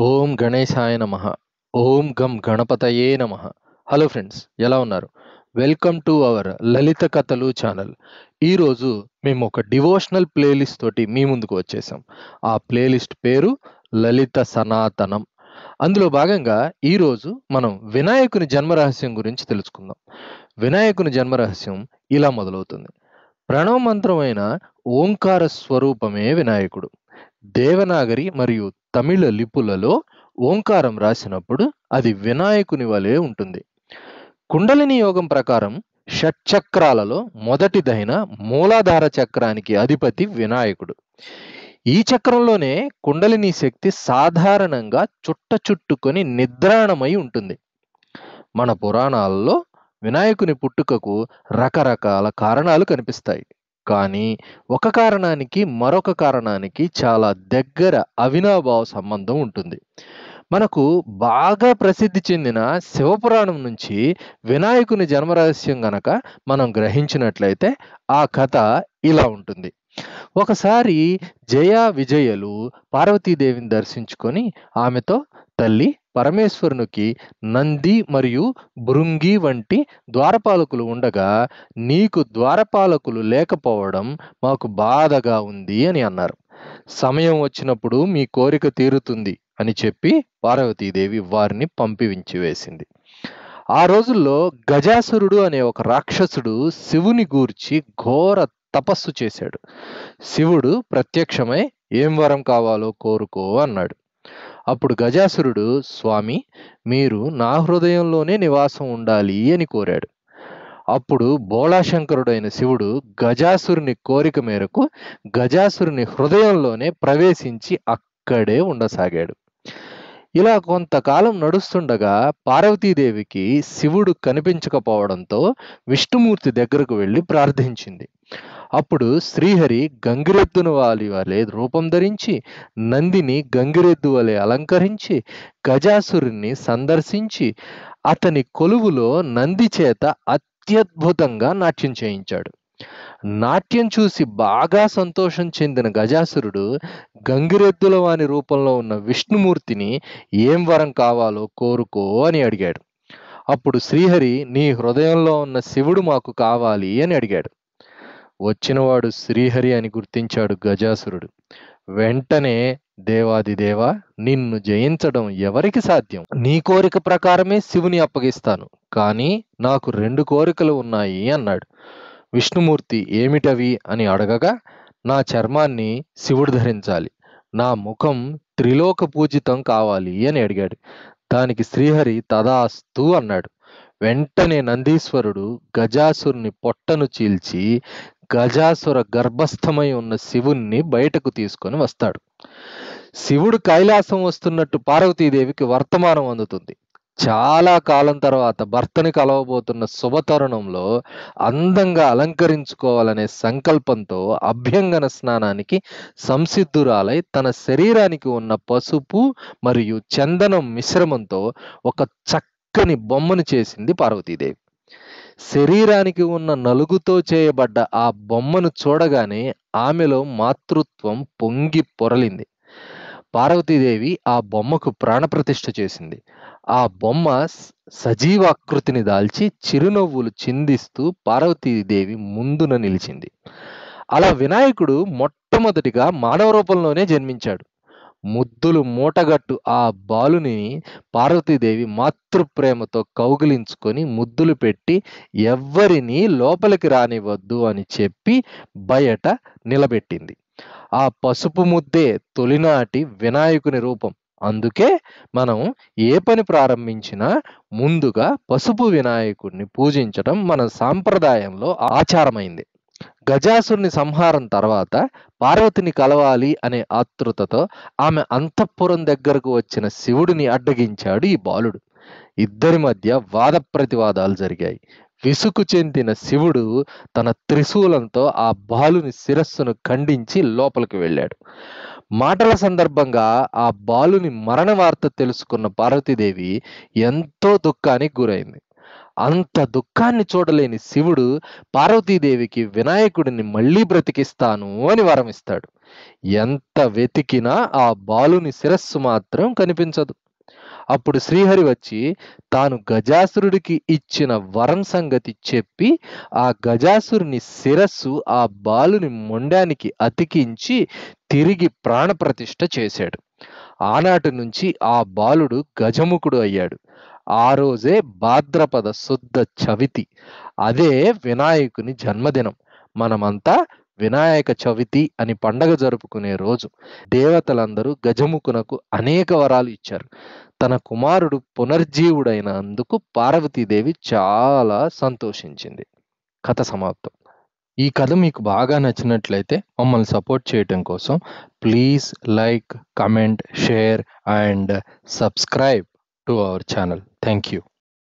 ఓం గణేశాయ నమః. ఓం గం గణపతయే నమః. హలో ఫ్రెండ్స్, ఎలా ఉన్నారు? వెల్కమ్ టు అవర్ లలిత కథలు ఛానల్. ఈరోజు మేము ఒక డివోషనల్ ప్లేలిస్ట్ తోటి మీ ముందుకు వచ్చేసాం. ఆ ప్లేలిస్ట్ పేరు లలిత సనాతనం. అందులో భాగంగా ఈరోజు మనం వినాయకుని జన్మ రహస్యం గురించి తెలుసుకుందాం. వినాయకుని జన్మ రహస్యం ఇలా మొదలవుతుంది. ప్రణవ మంత్రమైన ఓంకార స్వరూపమే వినాయకుడు. దేవనాగరి మరియు తమిళ లిపులలో ఓంకారం రాసినప్పుడు అది వినాయకుని వలె ఉంటుంది. కుండలిని యోగం ప్రకారం షట్చక్రాలలో మొదటిదైన మూలాధార చక్రానికి అధిపతి వినాయకుడు. ఈ చక్రంలోనే కుండలిని శక్తి సాధారణంగా చుట్టుకొని నిద్రాణమై ఉంటుంది. మన పురాణాలలో వినాయకుని పుట్టుకకు రకరకాల కారణాలు కనిపిస్తాయి. కానీ ఒక కారణానికి మరొక కారణానికి చాలా దగ్గర అవినాభావ సంబంధం ఉంటుంది. మనకు బాగా ప్రసిద్ధి చెందిన శివపురాణం నుంచి వినాయకుని జన్మరహస్యం గనక మనం గ్రహించినట్లయితే ఆ కథ ఇలా ఉంటుంది. ఒకసారి జయ విజయలు పార్వతీదేవిని దర్శించుకొని ఆమెతో, తల్లి, పరమేశ్వరునికి నంది మరియు భృంగి వంటి ద్వారపాలకులు ఉండగా నీకు ద్వారపాలకులు లేకపోవడం మాకు బాధగా ఉంది అని అన్నారు. సమయం వచ్చినప్పుడు మీ కోరిక తీరుతుంది అని చెప్పి పార్వతీదేవి వారిని పంపించివేసింది. ఆ రోజుల్లో గజాసురుడు అనే ఒక రాక్షసుడు శివుని గూర్చి ఘోర తపస్సు చేశాడు. శివుడు ప్రత్యక్షమై ఏం వరం కావాలో కోరుకో అన్నాడు. అప్పుడు గజాసురుడు, స్వామి, మీరు నా హృదయంలోనే నివాసం ఉండాలి అని కోరాడు. అప్పుడు బోళాశంకరుడైన శివుడు గజాసురుని కోరిక మేరకు గజాసురుని హృదయంలోనే ప్రవేశించి అక్కడే ఉండసాగాడు. ఇలా కొంతకాలం నడుస్తుండగా పార్వతీదేవికి శివుడు కనిపించకపోవడంతో విష్ణుమూర్తి దగ్గరకు వెళ్ళి ప్రార్థించింది. అప్పుడు శ్రీహరి గంగిరెద్దును వలె రూపం ధరించి, నందిని గంగిరెద్దు వలె అలంకరించి గజాసురుణ్ణి సందర్శించి అతని కొలువులో నంది చేత అత్యద్భుతంగా నాట్యం చేయించాడు. నాట్యం చూసి బాగా సంతోషం చెందిన గజాసురుడు గంగిరెద్దుల వాని రూపంలో ఉన్న విష్ణుమూర్తిని ఏం వరం కావాలో కోరుకో అని అడిగాడు. అప్పుడు శ్రీహరి, నీ హృదయంలో ఉన్న శివుడు మాకు కావాలి అని అడిగాడు. వచ్చినవాడు శ్రీహరి అని గుర్తించాడు గజాసురుడు. వెంటనే, దేవాదిదేవ, నిన్ను జయించడం ఎవరికి సాధ్యం? నీ కోరిక ప్రకారమే శివుని అప్పగిస్తాను, కానీ నాకు 2 కోరికలు ఉన్నాయి అన్నాడు. విష్ణుమూర్తి ఏమిటవి అని అడగగా, నా చర్మాన్ని శివుడు ధరించాలి, నా ముఖం త్రిలోక పూజితం కావాలి అని అడిగాడు. దానికి శ్రీహరి తదాస్తు అన్నాడు. వెంటనే నందీశ్వరుడు గజాసురుని పొట్టను చీల్చి గజాసుర గర్భస్థమై ఉన్న శివుణ్ణి బయటకు తీసుకొని వస్తాడు. శివుడు కైలాసం వస్తున్నట్టు పార్వతీదేవికి వర్తమానం అందుతుంది. చాలా కాలం తర్వాత భర్తని కలవబోతున్న శుభతరుణంలో అందంగా అలంకరించుకోవాలనే సంకల్పంతో అభ్యంగన స్నానానికి సంసిద్ధురాలై తన శరీరానికి ఉన్న పసుపు మరియు చందనం మిశ్రమంతో ఒక చక్కని బొమ్మను చేసింది పార్వతీదేవి. శరీరానికి ఉన్న నలుగుతో చేయబడ్డ ఆ బొమ్మను చూడగానే ఆమెలో మాతృత్వం పొంగి పొరలింది. పార్వతీదేవి ఆ బొమ్మకు ప్రాణప్రతిష్ఠ చేసింది. ఆ బొమ్మ సజీవాకృతిని దాల్చి చిరునవ్వులు చిందిస్తూ పార్వతీదేవి ముందున నిలిచింది. అలా వినాయకుడు మొట్టమొదటిగా మానవ రూపంలోనే జన్మించాడు. ముద్దులు మూటగట్టు ఆ బాలుని పార్వతీదేవి మాతృప్రేమతో కౌగిలించుకొని ముద్దులు పెట్టి ఎవ్వరినీ లోపలికి రానివ్వద్దు అని చెప్పి బయట నిలబెట్టింది. ఆ పసుపు ముద్దే తొలినాటి వినాయకుని రూపం. అందుకే మనం ఏ పని ప్రారంభించినా ముందుగా పసుపు వినాయకుడిని పూజించడం మన సాంప్రదాయంలో ఆచారమైంది. గజాసురుని సంహారం తర్వాత పార్వతిని కలవాలి అనే ఆతృతతో ఆమె అంతఃపురం దగ్గరకు వచ్చిన శివుడిని అడ్డగించాడు ఈ బాలుడు. ఇద్దరి మధ్య వాద ప్రతివాదాలు జరిగాయి. విసుగు చెందిన శివుడు తన త్రిశూలంతో ఆ బాలుని శిరస్సును ఖండించి లోపలికి వెళ్ళాడు. మాటల సందర్భంగా ఆ బాలుని మరణ వార్త తెలుసుకున్న పార్వతీదేవి ఎంతో దుఃఖానికి గురైంది. అంత దుఃఖాన్ని చూడలేని శివుడు పార్వతీదేవికి వినాయకుడిని మళ్ళీ బ్రతికిస్తాను అని వరమిస్తాడు. ఎంత వెతికినా ఆ బాలుని శిరస్సు మాత్రం కనిపించదు. అప్పుడు శ్రీహరి వచ్చి తాను గజాసురుడికి ఇచ్చిన వరం సంగతి చెప్పి ఆ గజాసురుని శిరస్సు ఆ బాలుని మొండానికి అతికించి తిరిగి ప్రాణప్రతిష్ఠ చేశాడు. ఆనాటి నుంచి ఆ బాలుడు గజముఖుడు అయ్యాడు. ఆ రోజే భాద్రపద శుద్ధ చవితి. అదే వినాయకుని జన్మదినం. మనమంతా వినాయక చవితి అని పండగ జరుపుకునే రోజు. దేవతలందరూ గజముఖునకు అనేక వరాలు ఇచ్చారు. తన కుమారుడు పునర్జీవుడైనందుకు పార్వతీదేవి చాలా సంతోషించింది. కథ సమాప్తం. ఈ కథ మీకు బాగా నచ్చినట్లయితే మమ్మల్ని సపోర్ట్ చేయటం కోసం please like, comment, share and subscribe to our channel. Thank you.